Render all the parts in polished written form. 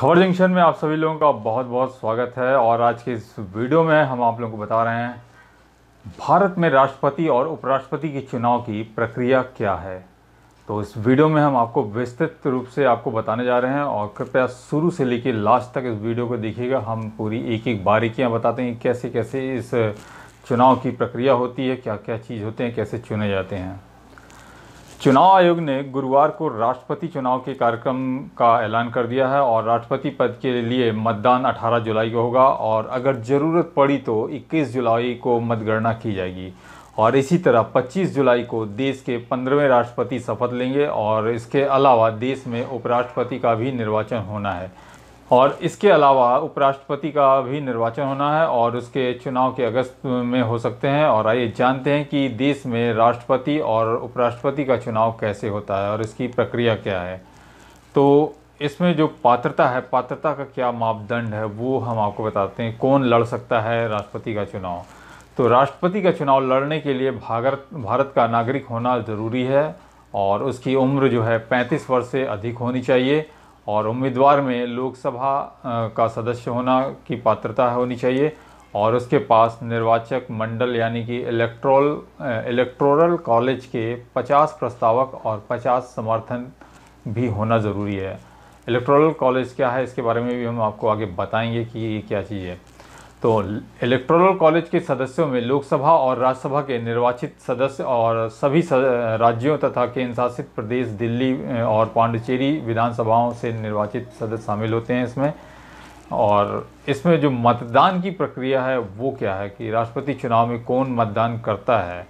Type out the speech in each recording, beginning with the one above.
खबर जंक्शन में आप सभी लोगों का बहुत बहुत स्वागत है। और आज के इस वीडियो में हम आप लोगों को बता रहे हैं भारत में राष्ट्रपति और उपराष्ट्रपति के चुनाव की प्रक्रिया क्या है। तो इस वीडियो में हम आपको विस्तृत रूप से आपको बताने जा रहे हैं और कृपया शुरू से लेकर लास्ट तक इस वीडियो को देखिएगा। हम पूरी एक एक बारीकियां बताते हैं कैसे कैसे इस चुनाव की प्रक्रिया होती है, क्या क्या चीज़ होते हैं, कैसे चुने जाते हैं। चुनाव आयोग ने गुरुवार को राष्ट्रपति चुनाव के कार्यक्रम का ऐलान कर दिया है और राष्ट्रपति पद के लिए मतदान 18 जुलाई को होगा और अगर ज़रूरत पड़ी तो 21 जुलाई को मतगणना की जाएगी। और इसी तरह 25 जुलाई को देश के 15वें राष्ट्रपति शपथ लेंगे और इसके अलावा देश में उपराष्ट्रपति का भी निर्वाचन होना है। और इसके अलावा उपराष्ट्रपति का भी निर्वाचन होना है और उसके चुनाव के अगस्त में हो सकते हैं। और आइए जानते हैं कि देश में राष्ट्रपति और उपराष्ट्रपति का चुनाव कैसे होता है और इसकी प्रक्रिया क्या है। तो इसमें जो पात्रता है, पात्रता का क्या मापदंड है वो हम आपको बताते हैं। कौन लड़ सकता है राष्ट्रपति का चुनाव। तो राष्ट्रपति का चुनाव लड़ने के लिए भारत का नागरिक होना ज़रूरी है और उसकी उम्र जो है 35 वर्ष से अधिक होनी चाहिए और उम्मीदवार में लोकसभा का सदस्य होना की पात्रता होनी चाहिए और उसके पास निर्वाचक मंडल यानी कि इलेक्टोरल कॉलेज के 50 प्रस्तावक और 50 समर्थन भी होना ज़रूरी है। इलेक्टोरल कॉलेज क्या है इसके बारे में भी हम आपको आगे बताएंगे कि ये क्या चीज़ है। तो इलेक्टोरल कॉलेज के सदस्यों में लोकसभा और राज्यसभा के निर्वाचित सदस्य और सभी राज्यों तथा केंद्र शासित प्रदेश दिल्ली और पांडिचेरी विधानसभाओं से निर्वाचित सदस्य शामिल होते हैं इसमें। और इसमें जो मतदान की प्रक्रिया है वो क्या है कि राष्ट्रपति चुनाव में कौन मतदान करता है।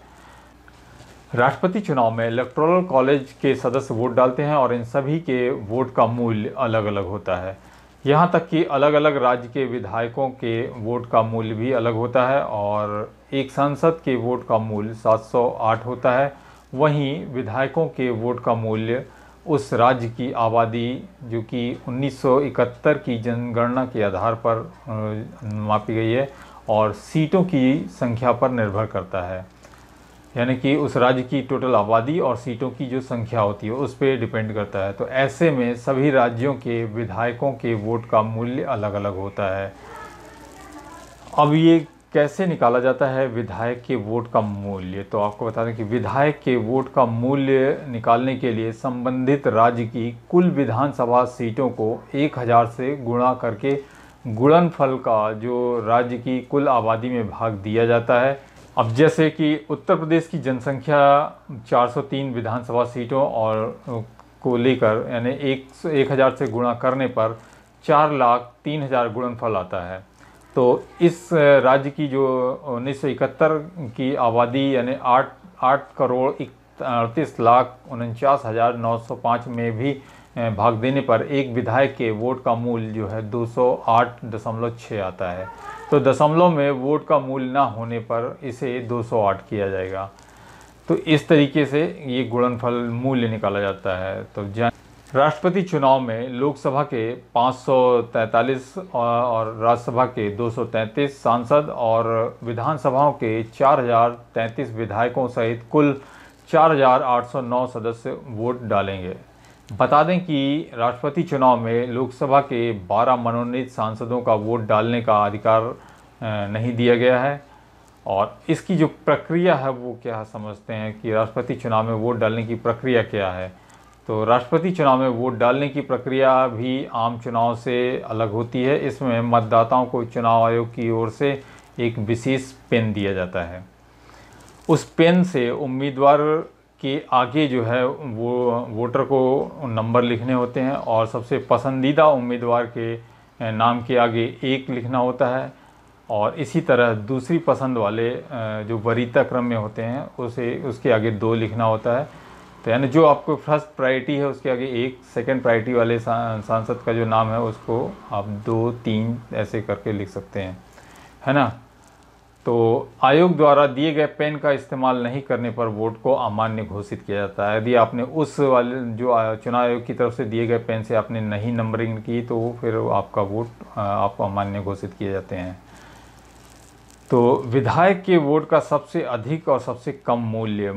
राष्ट्रपति चुनाव में इलेक्टोरल कॉलेज के सदस्य वोट डालते हैं और इन सभी के वोट का मूल्य अलग अलग होता है। यहाँ तक कि अलग अलग राज्य के विधायकों के वोट का मूल्य भी अलग होता है और एक सांसद के वोट का मूल्य 708 होता है। वहीं विधायकों के वोट का मूल्य उस राज्य की आबादी जो कि 1971 की जनगणना के आधार पर मापी गई है और सीटों की संख्या पर निर्भर करता है। यानी कि उस राज्य की टोटल आबादी और सीटों की जो संख्या होती है उस पर डिपेंड करता है। तो ऐसे में सभी राज्यों के विधायकों के वोट का मूल्य अलग अलग होता है। अब ये कैसे निकाला जाता है विधायक के वोट का मूल्य। तो आपको बता दें कि विधायक के वोट का मूल्य निकालने के लिए संबंधित राज्य की कुल विधानसभा सीटों को 1000 से गुणा करके गुणनफल का जो राज्य की कुल आबादी में भाग दिया जाता है। अब जैसे कि उत्तर प्रदेश की जनसंख्या 403 विधानसभा सीटों और को लेकर यानी 1000 से गुणा करने पर 4,03,000 गुणनफल आता है। तो इस राज्य की जो 1971 की आबादी यानी 8,38,38,49,905 में भी भाग देने पर एक विधायक के वोट का मूल्य जो है 208.6 आता है। तो दशमलव में वोट का मूल्य ना होने पर इसे 208 किया जाएगा। तो इस तरीके से ये गुणनफल मूल्य निकाला जाता है। तो राष्ट्रपति चुनाव में लोकसभा के 543 और राज्यसभा के 233 सांसद और विधानसभाओं के 4033 विधायकों सहित कुल 4809 सदस्य वोट डालेंगे। बता दें कि राष्ट्रपति चुनाव में लोकसभा के 12 मनोनीत सांसदों का वोट डालने का अधिकार नहीं दिया गया है। और इसकी जो प्रक्रिया है वो क्या समझते हैं कि राष्ट्रपति चुनाव में वोट डालने की प्रक्रिया क्या है। तो राष्ट्रपति चुनाव में वोट डालने की प्रक्रिया भी आम चुनाव से अलग होती है। इसमें मतदाताओं को चुनाव आयोग की ओर से एक विशेष पेन दिया जाता है। उस पेन से उम्मीदवार के आगे जो है वो वोटर को नंबर लिखने होते हैं और सबसे पसंदीदा उम्मीदवार के नाम के आगे 1 लिखना होता है और इसी तरह दूसरी पसंद वाले जो वरीयता क्रम में होते हैं उसके आगे 2 लिखना होता है। तो यानी जो आपको फर्स्ट प्रायोरिटी है उसके आगे 1, सेकंड प्रायोरिटी वाले सांसद का जो नाम है उसको आप 2, 3 ऐसे करके लिख सकते हैं, है ना। तो आयोग द्वारा दिए गए पेन का इस्तेमाल नहीं करने पर वोट को अमान्य घोषित किया जाता है। यदि आपने उस वाले जो चुनाव आयोग की तरफ से दिए गए पेन से आपने नहीं नंबरिंग की तो फिर आपका वोट आपको अमान्य घोषित किए जाते हैं। तो विधायक के वोट का सबसे अधिक और सबसे कम मूल्य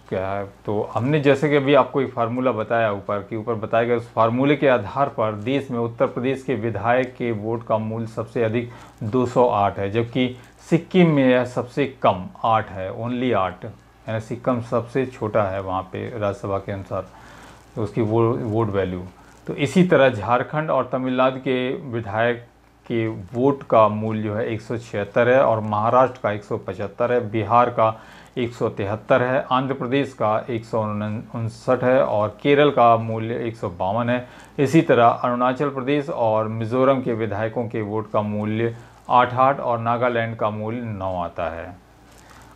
क्या है? तो हमने जैसे कि अभी आपको एक फार्मूला बताया, ऊपर बताया गया, उस फार्मूले के आधार पर देश में उत्तर प्रदेश के विधायक के वोट का मूल्य सबसे अधिक 208 है, जबकि सिक्किम में यह सबसे कम 8 है, ओनली 8। यानी सिक्किम सबसे छोटा है वहाँ पे राज्यसभा के अनुसार, तो उसकी वोट वैल्यू। तो इसी तरह झारखंड और तमिलनाडु के विधायक के वोट का मूल्य जो है 176 है, और महाराष्ट्र का 175 है, बिहार का 173 है, आंध्र प्रदेश का 159 है, और केरल का मूल्य 152 है। इसी तरह अरुणाचल प्रदेश और मिजोरम के विधायकों के वोट का मूल्य 88 और नागालैंड का मूल्य 9 आता है।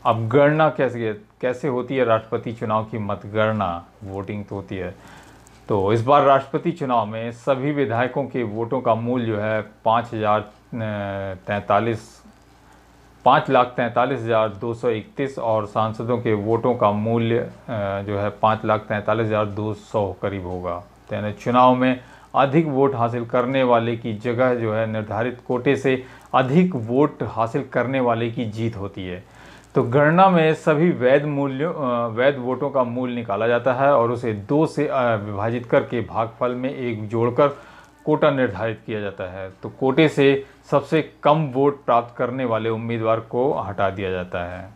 अब गणना कैसे होती है? राष्ट्रपति चुनाव की मतगणना, वोटिंग तो होती है। तो इस बार राष्ट्रपति चुनाव में सभी विधायकों के वोटों का मूल्य जो है 5,43,231 और सांसदों के वोटों का मूल्य जो है 5,43,200 करीब होगा। तो यानी चुनाव में अधिक वोट हासिल करने वाले की जगह जो है निर्धारित कोटे से अधिक वोट हासिल करने वाले की जीत होती है। तो गणना में सभी वैध वोटों का मूल्य निकाला जाता है और उसे 2 से विभाजित करके भागफल में 1 जोड़कर कोटा निर्धारित किया जाता है। तो कोटे से सबसे कम वोट प्राप्त करने वाले उम्मीदवार को हटा दिया जाता है।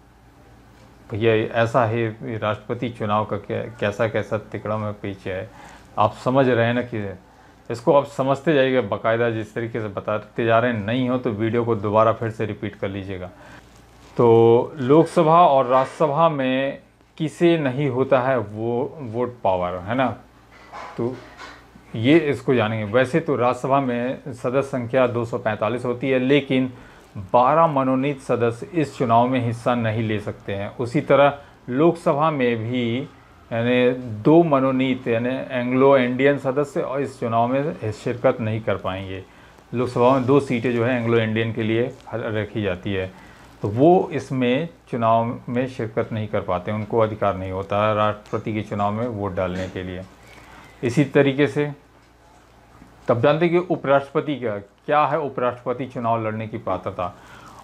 भैया ऐसा है राष्ट्रपति चुनाव का कैसा तिकड़ा में पीछे है। आप समझ रहे हैं ना कि इसको आप समझते जाइएगा बाकायदा, जिस तरीके से बताते जा रहे हैं। नहीं हो तो वीडियो को दोबारा फिर से रिपीट कर लीजिएगा। तो लोकसभा और राज्यसभा में किसे नहीं होता है वो वोट पावर, है ना? तो ये इसको जानेंगे। वैसे तो राज्यसभा में सदस्य संख्या 245 होती है, लेकिन 12 मनोनीत सदस्य इस चुनाव में हिस्सा नहीं ले सकते हैं। उसी तरह लोकसभा में भी यानी 2 मनोनीत यानी एंग्लो इंडियन सदस्य और इस चुनाव में शिरकत नहीं कर पाएंगे। लोकसभा में 2 सीटें जो है एंग्लो इंडियन के लिए रखी जाती है, तो वो इसमें चुनाव में शिरकत नहीं कर पाते, उनको अधिकार नहीं होता है राष्ट्रपति के चुनाव में वोट डालने के लिए। इसी तरीके से तब जानते हैं कि उपराष्ट्रपति क्या है? उपराष्ट्रपति चुनाव लड़ने की पात्रता।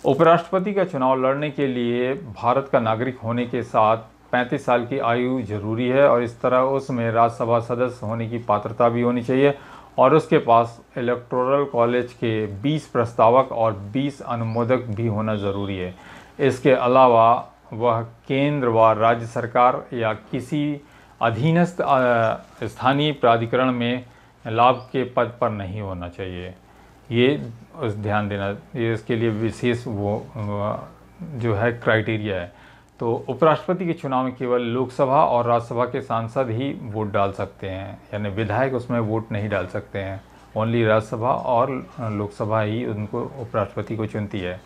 उपराष्ट्रपति का चुनाव लड़ने के लिए भारत का नागरिक होने के साथ 35 साल की आयु जरूरी है, और इस तरह उसमें राज्यसभा सदस्य होने की पात्रता भी होनी चाहिए, और उसके पास इलेक्टोरल कॉलेज के 20 प्रस्तावक और 20 अनुमोदक भी होना ज़रूरी है। इसके अलावा वह केंद्र व राज्य सरकार या किसी अधीनस्थ स्थानीय प्राधिकरण में लाभ के पद पर नहीं होना चाहिए। ये ध्यान देना, ये इसके लिए विशेष जो है क्राइटेरिया है। तो उपराष्ट्रपति के चुनाव में केवल लोकसभा और राज्यसभा के सांसद ही वोट डाल सकते हैं, यानी विधायक उसमें वोट नहीं डाल सकते हैं। ओनली राज्यसभा और लोकसभा ही उनको उपराष्ट्रपति को चुनती है।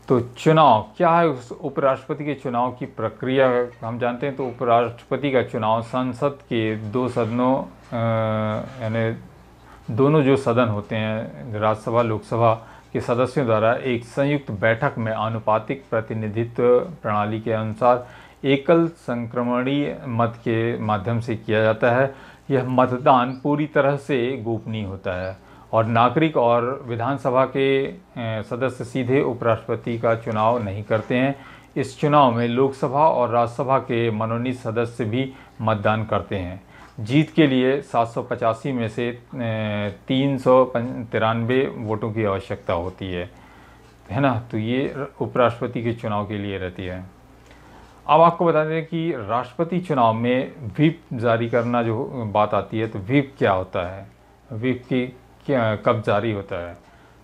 तो चुनाव क्या है? उस उपराष्ट्रपति के चुनाव की प्रक्रिया हम जानते हैं। तो उपराष्ट्रपति का चुनाव संसद के 2 सदनों यानी दोनों जो सदन होते हैं राज्यसभा लोकसभा के सदस्यों द्वारा एक संयुक्त बैठक में आनुपातिक प्रतिनिधित्व प्रणाली के अनुसार एकल संक्रमणीय मत के माध्यम से किया जाता है। यह मतदान पूरी तरह से गोपनीय होता है, और नागरिक और विधानसभा के सदस्य सीधे उपराष्ट्रपति का चुनाव नहीं करते हैं। इस चुनाव में लोकसभा और राज्यसभा के मनोनीत सदस्य भी मतदान करते हैं। जीत के लिए 785 में से 393 वोटों की आवश्यकता होती है ना? तो ये उपराष्ट्रपति के चुनाव के लिए रहती है। अब आपको बता दें कि राष्ट्रपति चुनाव में व्हिप जारी करना जो बात आती है, तो व्हिप क्या होता है? व्हिप की कब जारी होता है?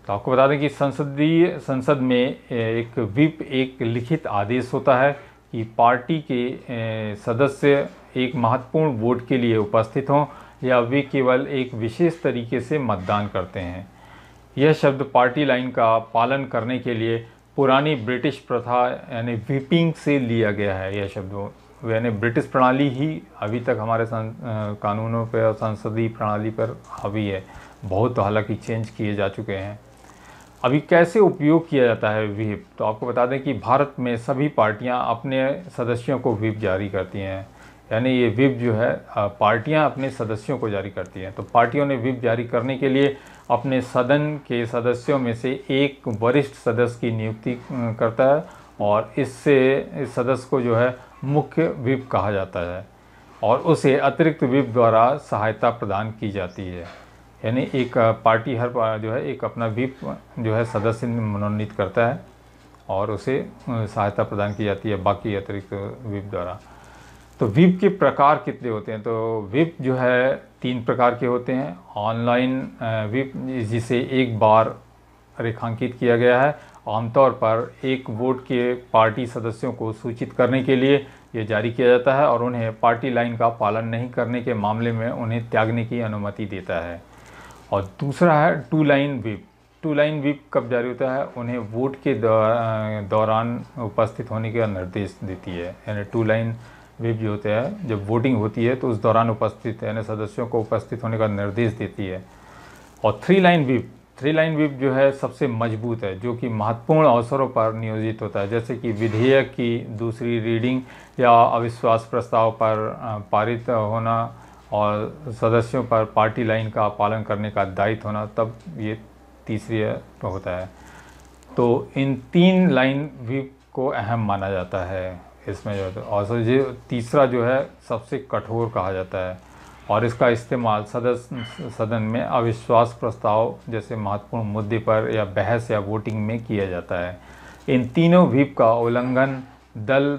तो आपको बता दें कि संसद में एक व्हिप एक लिखित आदेश होता है कि पार्टी के सदस्य एक महत्वपूर्ण वोट के लिए उपस्थित हों या वे केवल एक विशेष तरीके से मतदान करते हैं। यह शब्द पार्टी लाइन का पालन करने के लिए पुरानी ब्रिटिश प्रथा यानी व्हिपिंग से लिया गया है। यह शब्द यानी ब्रिटिश प्रणाली ही अभी तक हमारे कानूनों पर और संसदीय प्रणाली पर हावी है। बहुत हालांकि चेंज किए जा चुके हैं। अभी कैसे उपयोग किया जाता है व्हिप? तो आपको बता दें कि भारत में सभी पार्टियां अपने सदस्यों को व्हिप जारी करती हैं। यानी ये व्हिप जो है पार्टियां अपने सदस्यों को जारी करती हैं। तो पार्टियों ने व्हिप जारी करने के लिए अपने सदन के सदस्यों में से एक वरिष्ठ सदस्य की नियुक्ति करता है, और इससे इस सदस्य को जो है मुख्य व्हिप कहा जाता है, और उसे अतिरिक्त व्हिप द्वारा सहायता प्रदान की जाती है। यानी एक पार्टी जो है एक अपना व्हिप जो है सदस्य मनोनीत करता है और उसे सहायता प्रदान की जाती है बाकी अतिरिक्त व्हिप द्वारा। तो व्हिप के प्रकार कितने होते हैं? तो व्हिप जो है 3 प्रकार के होते हैं। ऑनलाइन व्हिप, जिसे एक बार रेखांकित किया गया है, आमतौर पर एक वोट के पार्टी सदस्यों को सूचित करने के लिए ये जारी किया जाता है और उन्हें पार्टी लाइन का पालन नहीं करने के मामले में उन्हें त्यागने की अनुमति देता है। और दूसरा है two line whip. Two line whip कब जारी होता है? उन्हें वोट के दौरान उपस्थित होने का निर्देश देती है। यानी टू लाइन व्हिप जो होता है, जब वोटिंग होती है तो उस दौरान उपस्थित यानी सदस्यों को उपस्थित होने का निर्देश देती है। और थ्री लाइन व्हिप जो है सबसे मजबूत है, जो कि महत्वपूर्ण अवसरों पर नियोजित होता है, जैसे कि विधेयक की दूसरी रीडिंग या अविश्वास प्रस्ताव पर पारित होना और सदस्यों पर पार्टी लाइन का पालन करने का दायित्व होना, तब ये तीसरी होता है। तो इन 3 लाइन व्हिप को अहम माना जाता है इसमें जो है। और जो तीसरा जो है सबसे कठोर कहा जाता है, और इसका इस्तेमाल सदन में अविश्वास प्रस्ताव जैसे महत्वपूर्ण मुद्दे पर या बहस या वोटिंग में किया जाता है। इन तीनों व्हिप का उल्लंघन दल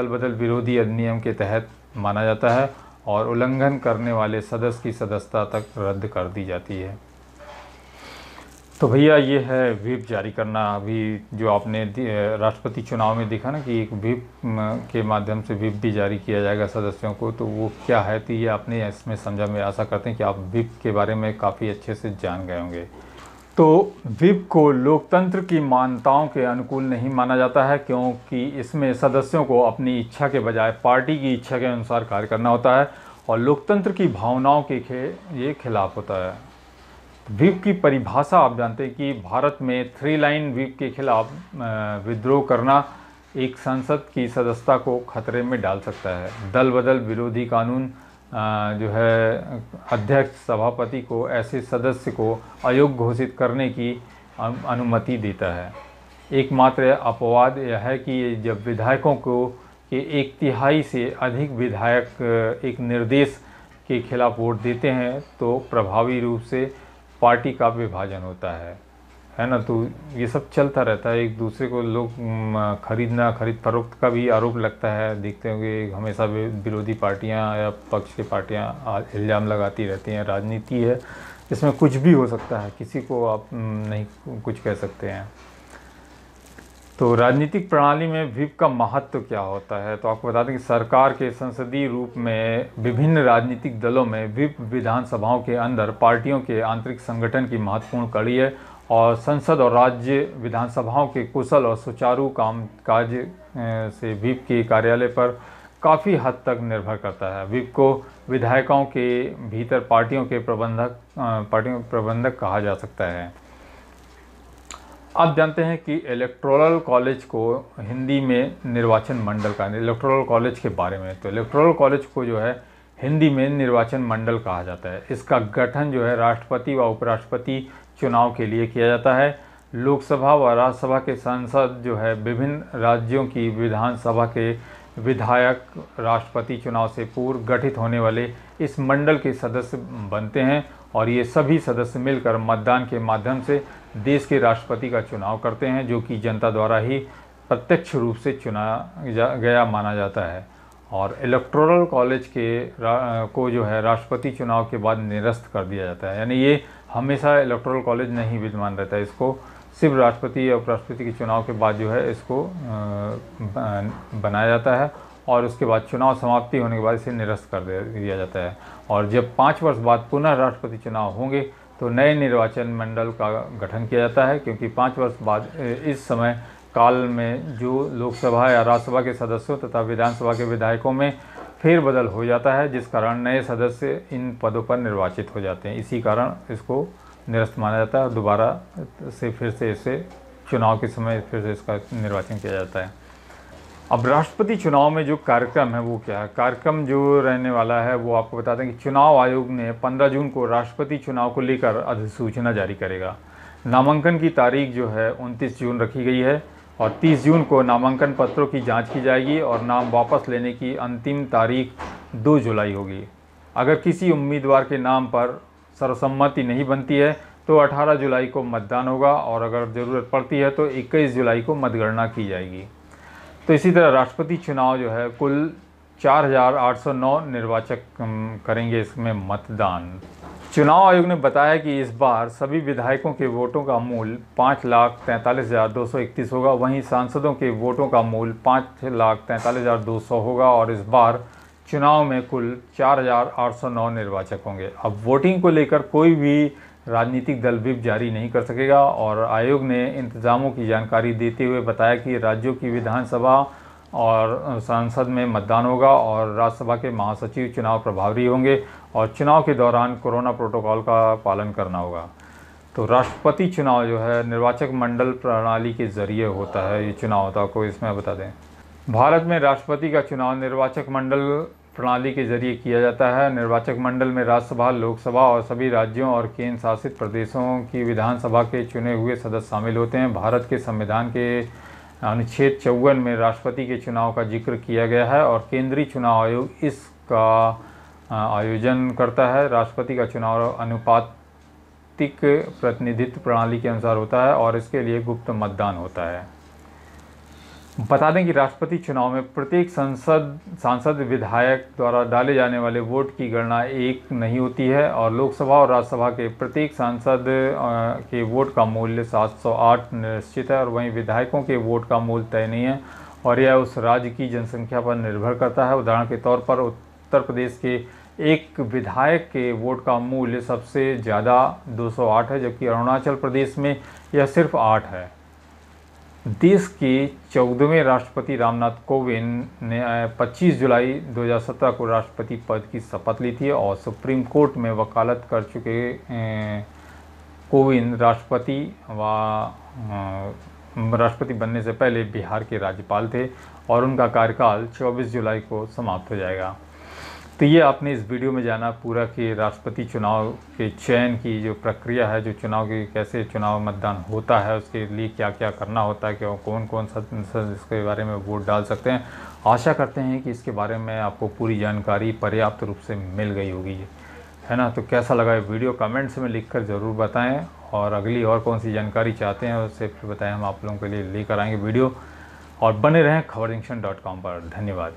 बदल विरोधी अधिनियम के तहत माना जाता है और उल्लंघन करने वाले सदस्य की सदस्यता तक रद्द कर दी जाती है। तो भैया ये है व्हिप जारी करना। अभी जो आपने राष्ट्रपति चुनाव में देखा ना कि एक व्हिप के माध्यम से व्हिप भी जारी किया जाएगा सदस्यों को, तो वो क्या है, तो ये आपने इसमें समझा। मैं आशा करते हैं कि आप व्हिप के बारे में काफ़ी अच्छे से जान गए होंगे। तो व्हिप को लोकतंत्र की मान्यताओं के अनुकूल नहीं माना जाता है, क्योंकि इसमें सदस्यों को अपनी इच्छा के बजाय पार्टी की इच्छा के अनुसार कार्य करना होता है और लोकतंत्र की भावनाओं के ये खिलाफ होता है। व्हिप की परिभाषा आप जानते हैं कि भारत में 3 लाइन व्हिप के खिलाफ विद्रोह करना एक संसद की सदस्यता को खतरे में डाल सकता है। दल बदल विरोधी कानून जो है अध्यक्ष सभापति को ऐसे सदस्य को अयोग्य घोषित करने की अनुमति देता है। एकमात्र अपवाद यह है कि जब विधायकों को के 1/3 से अधिक विधायक एक निर्देश के खिलाफ वोट देते हैं तो प्रभावी रूप से पार्टी का विभाजन होता है ना। तो ये सब चलता रहता है, एक दूसरे को लोग खरीद फरोख्त का भी आरोप लगता है। देखते होंगे हमेशा विरोधी पार्टियां या पक्ष की पार्टियां इल्ज़ाम लगाती रहती हैं। राजनीति है, इसमें कुछ भी हो सकता है, किसी को आप नहीं कुछ कह सकते हैं। तो राजनीतिक प्रणाली में व्हिप का महत्व क्या होता है? तो आपको बता दें कि सरकार के संसदीय रूप में विभिन्न राजनीतिक दलों में व्हिप विधानसभाओं के अंदर पार्टियों के आंतरिक संगठन की महत्वपूर्ण कड़ी है और संसद और राज्य विधानसभाओं के कुशल और सुचारू कामकाज से व्हिप के कार्यालय पर काफ़ी हद तक निर्भर करता है। व्हिप को विधायकों के भीतर पार्टियों के प्रबंधक कहा जा सकता है। आप जानते हैं कि इलेक्टोरल कॉलेज को हिंदी में निर्वाचन मंडल का, इलेक्टोरल कॉलेज के बारे में, तो इलेक्टोरल कॉलेज को जो है हिंदी में निर्वाचन मंडल कहा जाता है। इसका गठन जो है राष्ट्रपति व उपराष्ट्रपति चुनाव के लिए किया जाता है। लोकसभा व राज्यसभा के सांसद जो है विभिन्न राज्यों की विधानसभा के विधायक राष्ट्रपति चुनाव से पूर्व गठित होने वाले इस मंडल के सदस्य बनते हैं और ये सभी सदस्य मिलकर मतदान के माध्यम से देश के राष्ट्रपति का चुनाव करते हैं, जो कि जनता द्वारा ही प्रत्यक्ष रूप से चुना गया माना जाता है। और इलेक्टोरल कॉलेज को जो है राष्ट्रपति चुनाव के बाद निरस्त कर दिया जाता है। यानी ये हमेशा इलेक्टोरल कॉलेज नहीं विद्यमान रहता है, इसको सिर्फ राष्ट्रपति या उपराष्ट्रपति के चुनाव के बाद जो है इसको बनाया जाता है और उसके बाद चुनाव समाप्ति होने के बाद इसे निरस्त कर दिया जाता है। और जब 5 वर्ष बाद पुनः राष्ट्रपति चुनाव होंगे तो नए निर्वाचन मंडल का गठन किया जाता है, क्योंकि 5 वर्ष बाद इस समय काल में जो लोकसभा या राज्यसभा के सदस्यों तथा विधानसभा के विधायकों में फेरबदल हो जाता है, जिस कारण नए सदस्य इन पदों पर निर्वाचित हो जाते हैं। इसी कारण इसको निरस्त माना जाता है। दोबारा से फिर से इसे चुनाव के समय फिर से इसका निर्वाचन किया जाता है। अब राष्ट्रपति चुनाव में जो कार्यक्रम है वो क्या है? कार्यक्रम जो रहने वाला है वो आपको बता दें कि चुनाव आयोग ने 15 जून को राष्ट्रपति चुनाव को लेकर अधिसूचना जारी करेगा। नामांकन की तारीख जो है 29 जून रखी गई है और 30 जून को नामांकन पत्रों की जांच की जाएगी और नाम वापस लेने की अंतिम तारीख 2 जुलाई होगी। अगर किसी उम्मीदवार के नाम पर सर्वसम्मति नहीं बनती है तो 18 जुलाई को मतदान होगा और अगर ज़रूरत पड़ती है तो 21 जुलाई को मतगणना की जाएगी। तो इसी तरह राष्ट्रपति चुनाव जो है कुल 4,809 निर्वाचक करेंगे इसमें मतदान। चुनाव आयोग ने बताया कि इस बार सभी विधायकों के वोटों का मूल्य 5,43,231 होगा, वहीं सांसदों के वोटों का मूल्य 5,43,200 होगा और इस बार चुनाव में कुल 4,809 निर्वाचक होंगे। अब वोटिंग को लेकर कोई भी राजनीतिक दल व्हिप जारी नहीं कर सकेगा और आयोग ने इंतजामों की जानकारी देते हुए बताया कि राज्यों की विधानसभा और संसद में मतदान होगा और राज्यसभा के महासचिव चुनाव प्रभारी होंगे और चुनाव के दौरान कोरोना प्रोटोकॉल का पालन करना होगा। तो राष्ट्रपति चुनाव जो है निर्वाचक मंडल प्रणाली के जरिए होता है, ये चुनाव होता है। आपको इसमें बता दें, भारत में राष्ट्रपति का चुनाव निर्वाचक मंडल प्रणाली के जरिए किया जाता है। निर्वाचक मंडल में राज्यसभा, लोकसभा और सभी राज्यों और केंद्र शासित प्रदेशों की विधानसभा के चुने हुए सदस्य शामिल होते हैं। भारत के संविधान के अनुच्छेद 54 में राष्ट्रपति के चुनाव का जिक्र किया गया है और केंद्रीय चुनाव आयोग इसका आयोजन करता है। राष्ट्रपति का चुनाव अनुपातिक प्रतिनिधित्व प्रणाली के अनुसार होता है और इसके लिए गुप्त मतदान होता है। बता दें कि राष्ट्रपति चुनाव में प्रत्येक सांसद विधायक द्वारा डाले जाने वाले वोट की गणना एक नहीं होती है और लोकसभा और राज्यसभा के प्रत्येक सांसद के वोट का मूल्य 708 निश्चित है और वहीं विधायकों के वोट का मूल्य तय नहीं है और यह उस राज्य की जनसंख्या पर निर्भर करता है। उदाहरण के तौर पर उत्तर प्रदेश के एक विधायक के वोट का मूल्य सबसे ज़्यादा 208 है, जबकि अरुणाचल प्रदेश में यह सिर्फ 8 है। देश के 14वें राष्ट्रपति रामनाथ कोविंद ने 25 जुलाई 2017 को राष्ट्रपति पद की शपथ ली थी और सुप्रीम कोर्ट में वकालत कर चुके कोविंद राष्ट्रपति बनने से पहले बिहार के राज्यपाल थे और उनका कार्यकाल 24 जुलाई को समाप्त हो जाएगा। तो ये आपने इस वीडियो में जाना पूरा कि राष्ट्रपति चुनाव के चयन की जो प्रक्रिया है, जो चुनाव की कैसे चुनाव मतदान होता है, उसके लिए क्या क्या करना होता है, कि कौन कौन सा इसके बारे में वोट डाल सकते हैं। आशा करते हैं कि इसके बारे में आपको पूरी जानकारी पर्याप्त रूप से मिल गई होगी, है ना। तो कैसा लगा ये वीडियो कमेंट्स में लिखकर ज़रूर बताएँ और अगली और कौन सी जानकारी चाहते हैं उससे फिर बताएँ, हम आप लोगों के लिए लेकर आएँगे वीडियो। और बने रहें खबरजंक्शन.com पर। धन्यवाद।